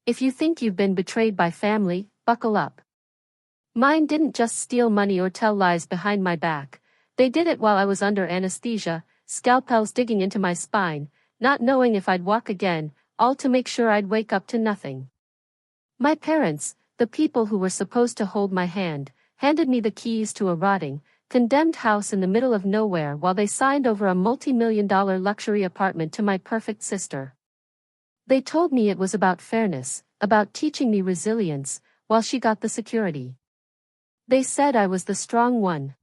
If you think you've been betrayed by family, buckle up. Mine didn't just steal money or tell lies behind my back. They did it while I was under anesthesia, scalpels digging into my spine, not knowing if I'd walk again, all to make sure I'd wake up to nothing. My parents, the people who were supposed to hold my hand, handed me the keys to a rotting, condemned house in the middle of nowhere while they signed over a multi-million-dollar luxury apartment to my perfect sister. They told me it was about fairness, about teaching me resilience, while she got the security. They said I was the strong one.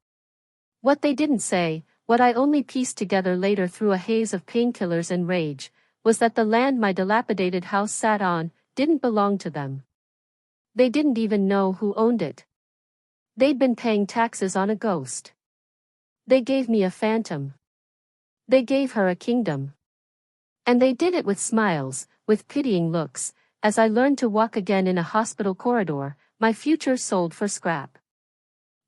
What they didn't say, what I only pieced together later through a haze of painkillers and rage, was that the land my dilapidated house sat on didn't belong to them. They didn't even know who owned it. They'd been paying taxes on a ghost. They gave me a phantom. They gave her a kingdom. And they did it with smiles, with pitying looks, as I learned to walk again in a hospital corridor, my future sold for scrap.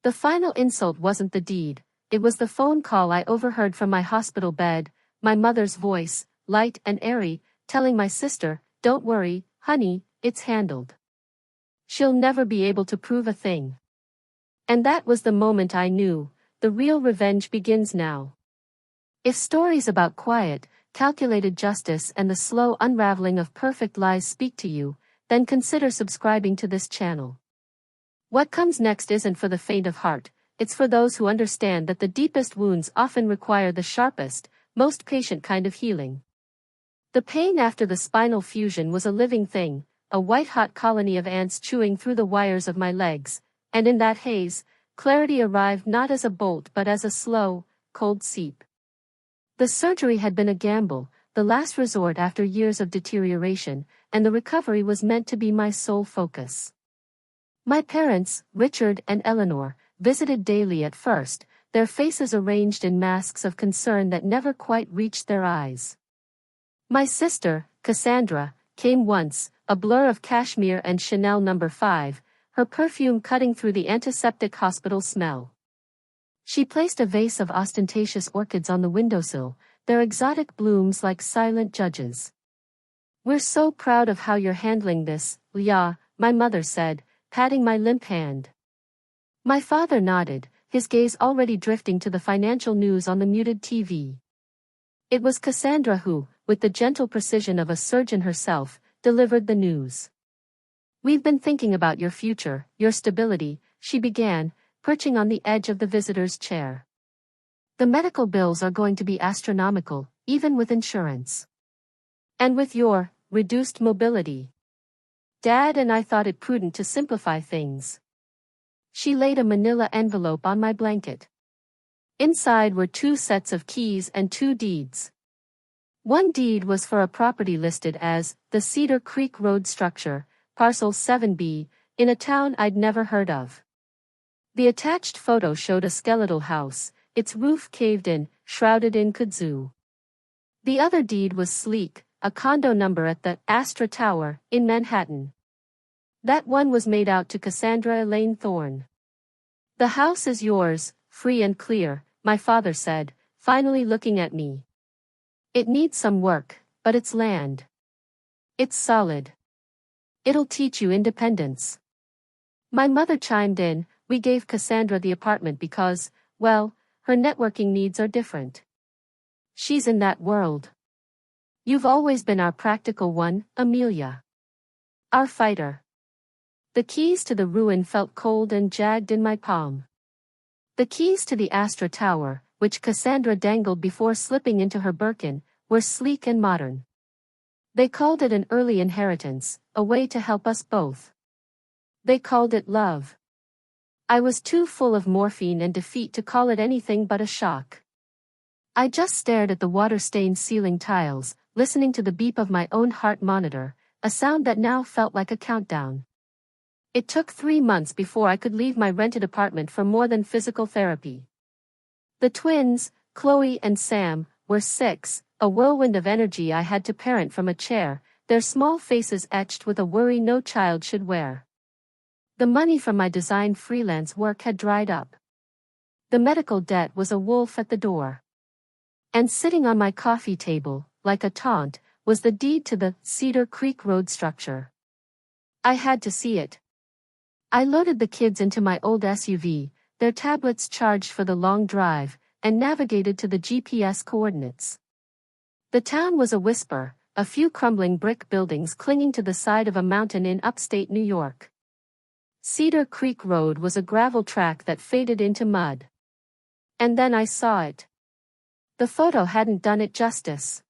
The final insult wasn't the deed, it was the phone call I overheard from my hospital bed, my mother's voice, light and airy, telling my sister, "Don't worry, honey, it's handled. She'll never be able to prove a thing." And that was the moment I knew, the real revenge begins now. If stories about quiet, calculated justice and the slow unraveling of perfect lies speak to you, then consider subscribing to this channel. What comes next isn't for the faint of heart, it's for those who understand that the deepest wounds often require the sharpest, most patient kind of healing. The pain after the spinal fusion was a living thing, a white-hot colony of ants chewing through the wires of my legs, and in that haze, clarity arrived not as a bolt but as a slow, cold seep. The surgery had been a gamble, the last resort after years of deterioration, and the recovery was meant to be my sole focus. My parents, Richard and Eleanor, visited daily at first, their faces arranged in masks of concern that never quite reached their eyes. My sister, Cassandra, came once, a blur of cashmere and Chanel No. 5, her perfume cutting through the antiseptic hospital smell. She placed a vase of ostentatious orchids on the windowsill, their exotic blooms like silent judges. "We're so proud of how you're handling this, Leah," my mother said, patting my limp hand. My father nodded, his gaze already drifting to the financial news on the muted TV. It was Cassandra who, with the gentle precision of a surgeon herself, delivered the news. "We've been thinking about your future, your stability," she began, perching on the edge of the visitor's chair. "The medical bills are going to be astronomical, even with insurance. And with your reduced mobility. Dad and I thought it prudent to simplify things." She laid a manila envelope on my blanket. Inside were 2 sets of keys and 2 deeds. One deed was for a property listed as the Cedar Creek Road Structure, Parcel 7B, in a town I'd never heard of. The attached photo showed a skeletal house, its roof caved in, shrouded in kudzu. The other deed was sleek, a condo number at the Astra Tower, in Manhattan. That one was made out to Cassandra Elaine Thorne. "The house is yours, free and clear," my father said, finally looking at me. "It needs some work, but it's land. It's solid. It'll teach you independence." My mother chimed in, "We gave Cassandra the apartment because, well, her networking needs are different. She's in that world. You've always been our practical one, Amelia. Our fighter." The keys to the ruin felt cold and jagged in my palm. The keys to the Astra Tower, which Cassandra dangled before slipping into her Birkin, were sleek and modern. They called it an early inheritance, a way to help us both. They called it love. I was too full of morphine and defeat to call it anything but a shock. I just stared at the water-stained ceiling tiles, listening to the beep of my own heart monitor, a sound that now felt like a countdown. It took 3 months before I could leave my rented apartment for more than physical therapy. The twins, Chloe and Sam, were 6, a whirlwind of energy I had to parent from a chair, their small faces etched with a worry no child should wear. The money from my design freelance work had dried up. The medical debt was a wolf at the door. And sitting on my coffee table, like a taunt, was the deed to the Cedar Creek Road Structure. I had to see it. I loaded the kids into my old SUV, their tablets charged for the long drive, and navigated to the GPS coordinates. The town was a whisper, a few crumbling brick buildings clinging to the side of a mountain in upstate New York. Cedar Creek Road was a gravel track that faded into mud. And then I saw it. The photo hadn't done it justice.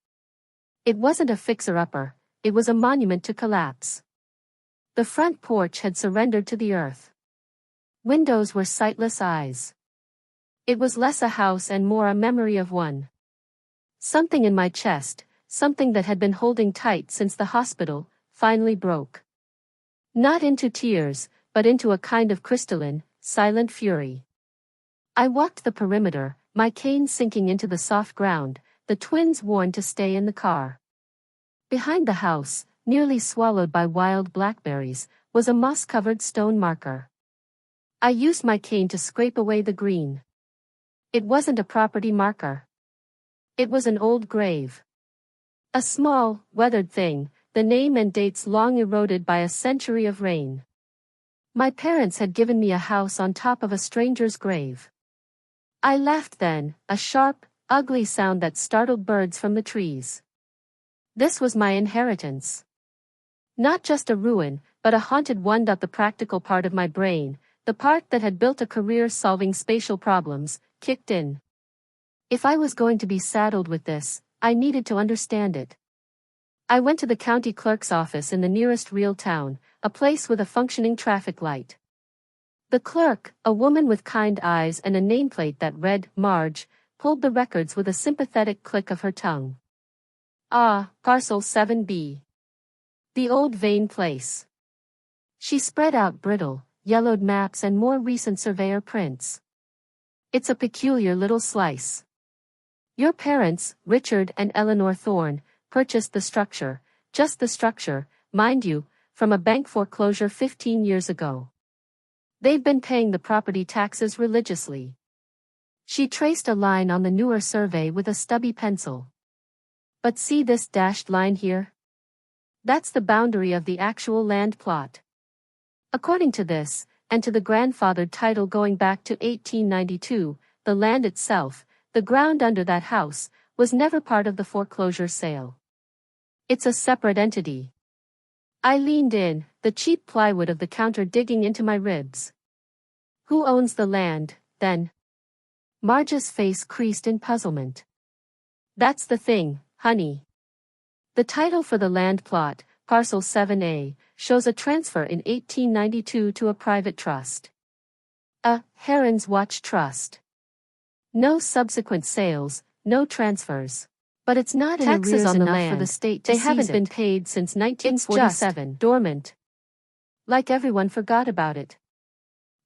It wasn't a fixer-upper, it was a monument to collapse. The front porch had surrendered to the earth. Windows were sightless eyes. It was less a house and more a memory of one. Something in my chest, something that had been holding tight since the hospital, finally broke. Not into tears, but into a kind of crystalline, silent fury. I walked the perimeter, my cane sinking into the soft ground, the twins warned to stay in the car. Behind the house, nearly swallowed by wild blackberries, was a moss-covered stone marker. I used my cane to scrape away the green. It wasn't a property marker. It was an old grave. A small, weathered thing, the name and dates long eroded by a century of rain. My parents had given me a house on top of a stranger's grave. I laughed then, a sharp, ugly sound that startled birds from the trees. This was my inheritance. Not just a ruin, but a haunted one. The practical part of my brain, the part that had built a career solving spatial problems, kicked in. If I was going to be saddled with this, I needed to understand it. I went to the county clerk's office in the nearest real town, a place with a functioning traffic light. The clerk, a woman with kind eyes and a nameplate that read, Marge, pulled the records with a sympathetic click of her tongue. Ah, parcel 7B. The old Vane place. She spread out brittle, yellowed maps and more recent surveyor prints. It's a peculiar little slice. Your parents, Richard and Eleanor Thorne, purchased the structure, just the structure, mind you, from a bank foreclosure 15 years ago. They've been paying the property taxes religiously. She traced a line on the newer survey with a stubby pencil. But see this dashed line here? That's the boundary of the actual land plot. According to this, and to the grandfathered title going back to 1892, the land itself, the ground under that house, was never part of the foreclosure sale. It's a separate entity. I leaned in, the cheap plywood of the counter digging into my ribs. Who owns the land, then? Marge's face creased in puzzlement. That's the thing, honey. The title for the land plot, Parcel 7A, shows a transfer in 1892 to a private trust. A Heron's Watch Trust. No subsequent sales, no transfers. But it's not in taxes on the land for the state to seize it. They haven't been paid since 1947. It's just dormant. Like everyone forgot about it.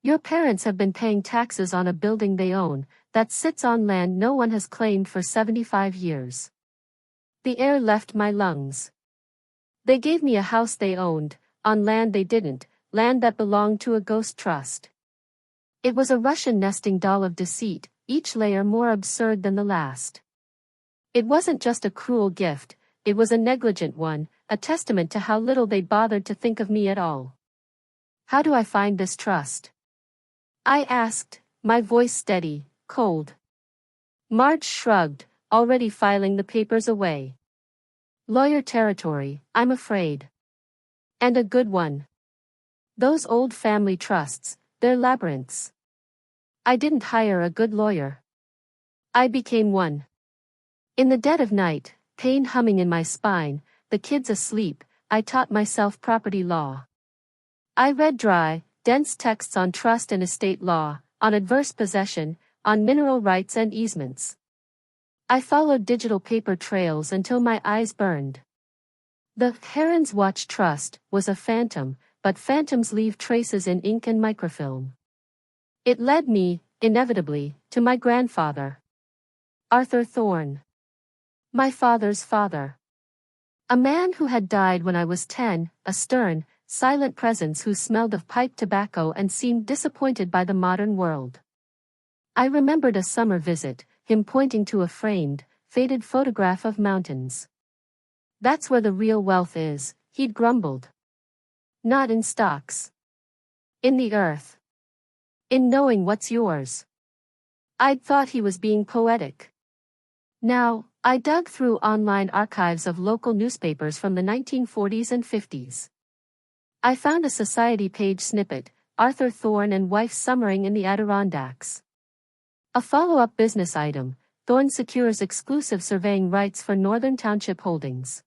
Your parents have been paying taxes on a building they own, that sits on land no one has claimed for 75 years. The air left my lungs. They gave me a house they owned, on land they didn't, land that belonged to a ghost trust. It was a Russian nesting doll of deceit, each layer more absurd than the last. It wasn't just a cruel gift, it was a negligent one, a testament to how little they bothered to think of me at all. How do I find this trust? I asked, my voice steady, cold. Marge shrugged, already filing the papers away. Lawyer territory, I'm afraid. And a good one. Those old family trusts, they're labyrinths. I didn't hire a good lawyer. I became one. In the dead of night, pain humming in my spine, the kids asleep, I taught myself property law. I read dry, dense texts on trust and estate law, on adverse possession, on mineral rights and easements. I followed digital paper trails until my eyes burned. The Heron's Watch Trust was a phantom, but phantoms leave traces in ink and microfilm. It led me, inevitably, to my grandfather. Arthur Thorne. My father's father. A man who had died when I was 10, a stern, silent presence who smelled of pipe tobacco and seemed disappointed by the modern world. I remembered a summer visit, him pointing to a framed, faded photograph of mountains. That's where the real wealth is, he'd grumbled. Not in stocks. In the earth. In knowing what's yours. I'd thought he was being poetic. Now, I dug through online archives of local newspapers from the 1940s and 50s. I found a society page snippet, Arthur Thorne and wife summering in the Adirondacks. A follow-up business item, Thorne secures exclusive surveying rights for Northern Township Holdings.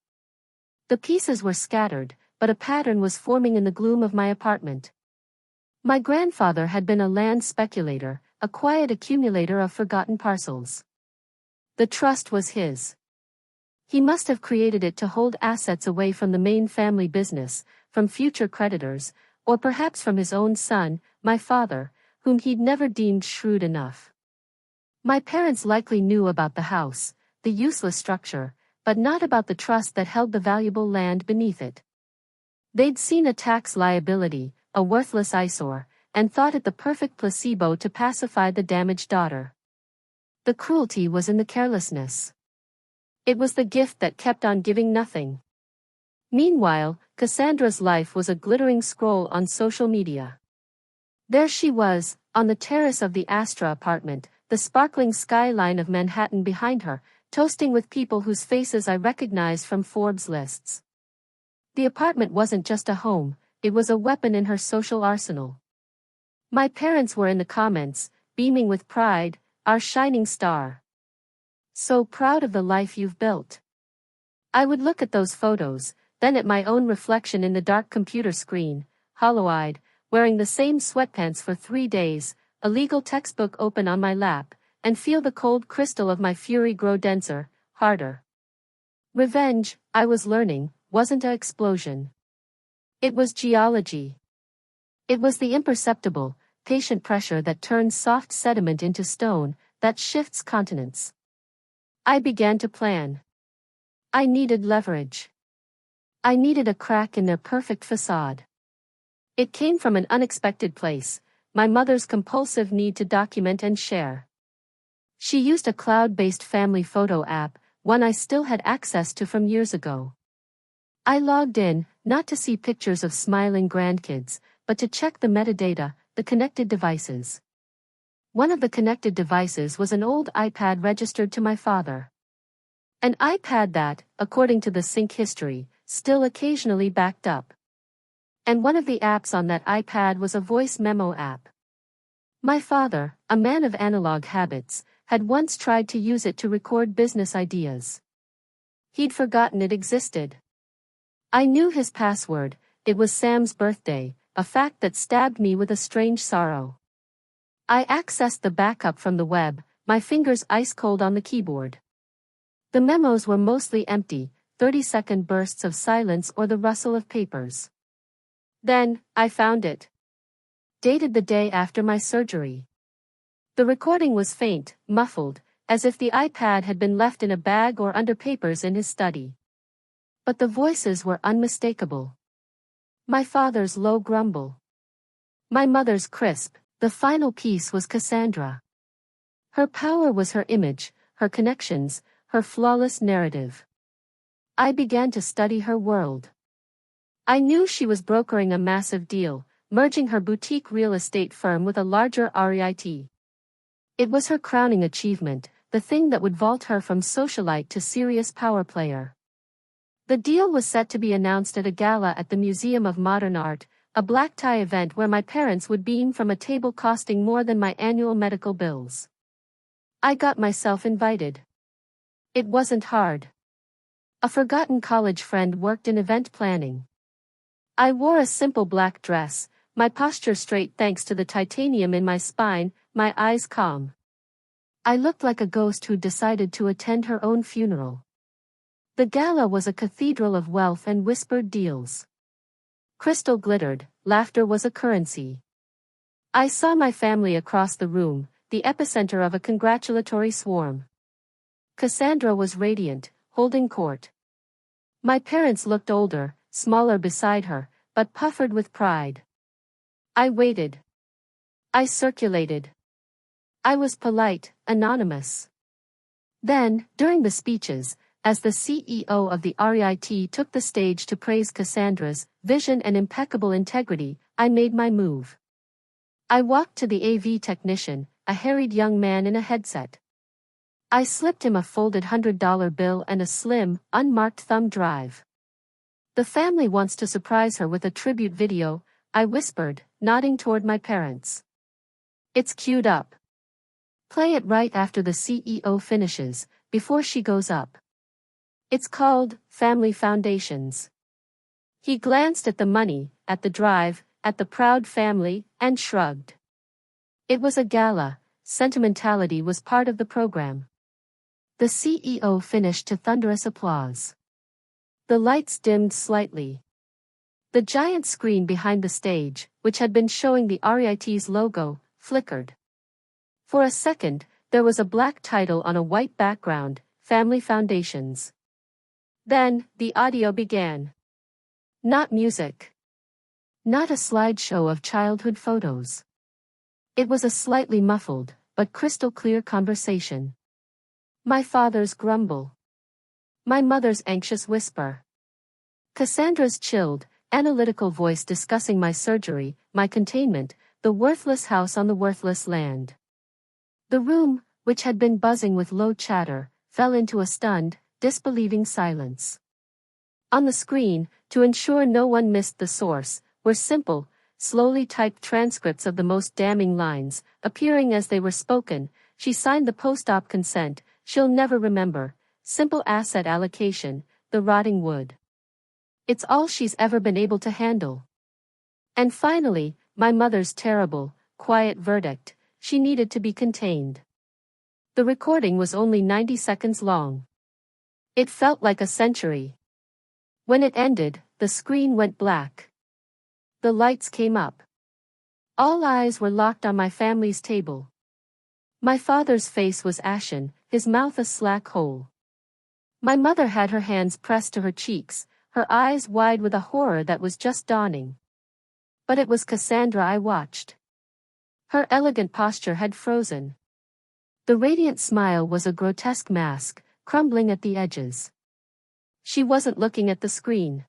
The pieces were scattered, but a pattern was forming in the gloom of my apartment. My grandfather had been a land speculator, a quiet accumulator of forgotten parcels. The trust was his. He must have created it to hold assets away from the main family business, from future creditors, or perhaps from his own son, my father, whom he'd never deemed shrewd enough. My parents likely knew about the house, the useless structure, but not about the trust that held the valuable land beneath it. They'd seen a tax liability, a worthless eyesore, and thought it the perfect placebo to pacify the damaged daughter. The cruelty was in the carelessness. It was the gift that kept on giving nothing. Meanwhile, Cassandra's life was a glittering scroll on social media. There she was, on the terrace of the Astra apartment, the sparkling skyline of Manhattan behind her, toasting with people whose faces I recognized from Forbes lists. The apartment wasn't just a home, it was a weapon in her social arsenal. My parents were in the comments, beaming with pride, our shining star. So proud of the life you've built. I would look at those photos, then at my own reflection in the dark computer screen, hollow-eyed, wearing the same sweatpants for 3 days, a legal textbook open on my lap, and feel the cold crystal of my fury grow denser, harder. Revenge, I was learning, wasn't an explosion. It was geology. It was the imperceptible, patient pressure that turns soft sediment into stone, that shifts continents. I began to plan. I needed leverage. I needed a crack in their perfect facade. It came from an unexpected place, my mother's compulsive need to document and share. She used a cloud-based family photo app, one I still had access to from years ago. I logged in, not to see pictures of smiling grandkids, but to check the metadata, the connected devices. One of the connected devices was an old iPad registered to my father. An iPad that, according to the sync history, still occasionally backed up. And one of the apps on that iPad was a voice memo app. My father, a man of analog habits, had once tried to use it to record business ideas. He'd forgotten it existed. I knew his password, it was Sam's birthday, a fact that stabbed me with a strange sorrow. I accessed the backup from the web, my fingers ice cold on the keyboard. The memos were mostly empty, 30-second bursts of silence or the rustle of papers. Then, I found it. Dated the day after my surgery. The recording was faint, muffled, as if the iPad had been left in a bag or under papers in his study. But the voices were unmistakable. My father's low grumble. My mother's crisp, the final piece was Cassandra. Her power was her image, her connections, her flawless narrative. I began to study her world. I knew she was brokering a massive deal, merging her boutique real estate firm with a larger REIT. It was her crowning achievement, the thing that would vault her from socialite to serious power player. The deal was set to be announced at a gala at the Museum of Modern Art, a black tie event where my parents would beam from a table costing more than my annual medical bills. I got myself invited. It wasn't hard. A forgotten college friend worked in event planning. I wore a simple black dress, my posture straight thanks to the titanium in my spine, my eyes calm. I looked like a ghost who'd decided to attend her own funeral. The gala was a cathedral of wealth and whispered deals. Crystal glittered, laughter was a currency. I saw my family across the room, the epicenter of a congratulatory swarm. Cassandra was radiant, holding court. My parents looked older, smaller beside her, but puffered with pride. I waited. I circulated. I was polite, anonymous. Then, during the speeches, As the CEO of the REIT took the stage to praise Cassandra's vision and impeccable integrity, I made my move. I walked to the AV technician, a harried young man in a headset. I slipped him a folded $100 bill and a slim, unmarked thumb drive. "The family wants to surprise her with a tribute video," I whispered, nodding toward my parents. "It's queued up. Play it right after the CEO finishes, before she goes up. It's called Family Foundations." He glanced at the money, at the drive, at the proud family, and shrugged. It was a gala. Sentimentality was part of the program. The CEO finished to thunderous applause. The lights dimmed slightly. The giant screen behind the stage, which had been showing the REIT's logo, flickered. For a second, there was a black title on a white background, Family Foundations. Then, the audio began. Not music. Not a slideshow of childhood photos. It was a slightly muffled, but crystal clear conversation. My father's grumble. My mother's anxious whisper. Cassandra's chilled, analytical voice discussing my surgery, my containment, the worthless house on the worthless land. The room, which had been buzzing with low chatter, fell into a stunned, disbelieving silence. On the screen, to ensure no one missed the source, were simple, slowly typed transcripts of the most damning lines, appearing as they were spoken. She signed the post-op consent, she'll never remember, simple asset allocation, the rotting wood. It's all she's ever been able to handle. And finally, my mother's terrible, quiet verdict, she needed to be contained. The recording was only 90 seconds long. It felt like a century. When it ended, the screen went black. The lights came up. All eyes were locked on my family's table. My father's face was ashen, his mouth a slack hole. My mother had her hands pressed to her cheeks, her eyes wide with a horror that was just dawning. But it was Cassandra I watched. Her elegant posture had frozen. The radiant smile was a grotesque mask, crumbling at the edges. She wasn't looking at the screen.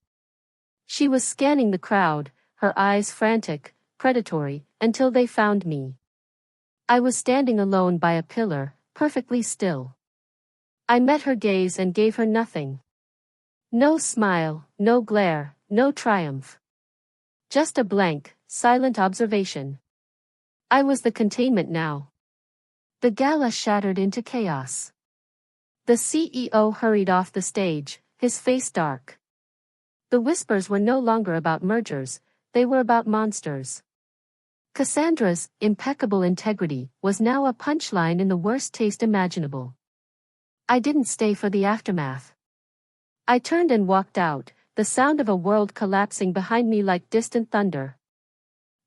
She was scanning the crowd, her eyes frantic, predatory, until they found me. I was standing alone by a pillar, perfectly still. I met her gaze and gave her nothing. No smile, no glare, no triumph. Just a blank, silent observation. I was the containment now. The gala shattered into chaos. The CEO hurried off the stage, his face dark. The whispers were no longer about mergers, they were about monsters. Cassandra's impeccable integrity was now a punchline in the worst taste imaginable. I didn't stay for the aftermath. I turned and walked out, the sound of a world collapsing behind me like distant thunder.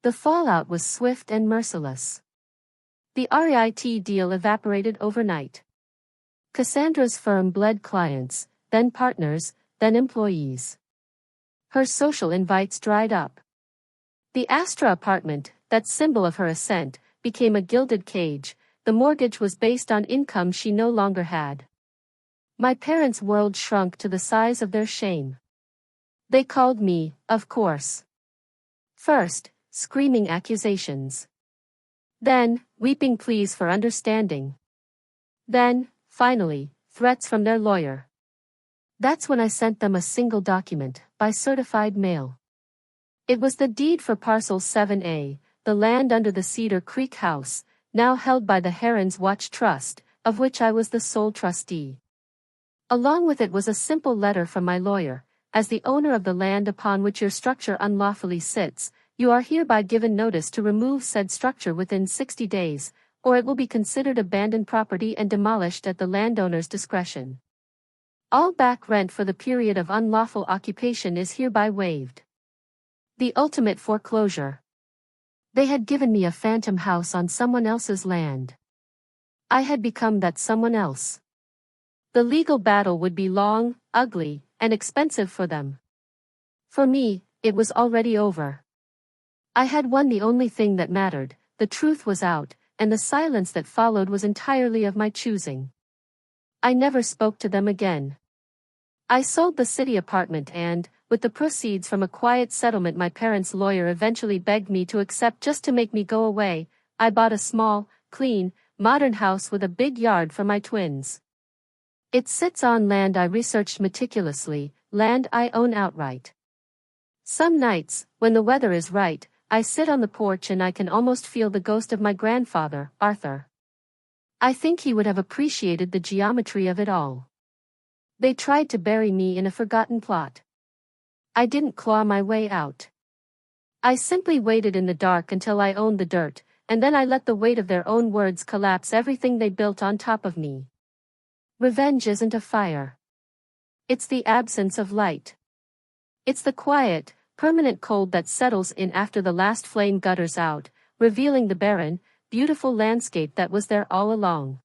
The fallout was swift and merciless. The REIT deal evaporated overnight. Cassandra's firm bled clients, then partners, then employees. Her social invites dried up. The Astra apartment, that symbol of her ascent, became a gilded cage. The mortgage was based on income she no longer had. My parents' world shrunk to the size of their shame. They called me, of course. First, screaming accusations. Then, weeping pleas for understanding. Then, finally, threats from their lawyer. That's when I sent them a single document, by certified mail. It was the deed for Parcel 7A, the land under the Cedar Creek house, now held by the Heron's Watch Trust, of which I was the sole trustee. Along with it was a simple letter from my lawyer. As the owner of the land upon which your structure unlawfully sits, you are hereby given notice to remove said structure within 60 days, or it will be considered abandoned property and demolished at the landowner's discretion. All back rent for the period of unlawful occupation is hereby waived. The ultimate foreclosure. They had given me a phantom house on someone else's land. I had become that someone else. The legal battle would be long, ugly, and expensive for them. For me, it was already over. I had won the only thing that mattered, the truth was out, and the silence that followed was entirely of my choosing. I never spoke to them again. I sold the city apartment and, with the proceeds from a quiet settlement my parents' lawyer eventually begged me to accept just to make me go away, I bought a small, clean, modern house with a big yard for my twins. It sits on land I researched meticulously, land I own outright. Some nights, when the weather is right, I sit on the porch and I can almost feel the ghost of my grandfather, Arthur. I think he would have appreciated the geometry of it all. They tried to bury me in a forgotten plot. I didn't claw my way out. I simply waited in the dark until I owned the dirt, and then I let the weight of their own words collapse everything they built on top of me. Revenge isn't a fire. It's the absence of light. It's the quiet, permanent cold that settles in after the last flame gutters out, revealing the barren, beautiful landscape that was there all along.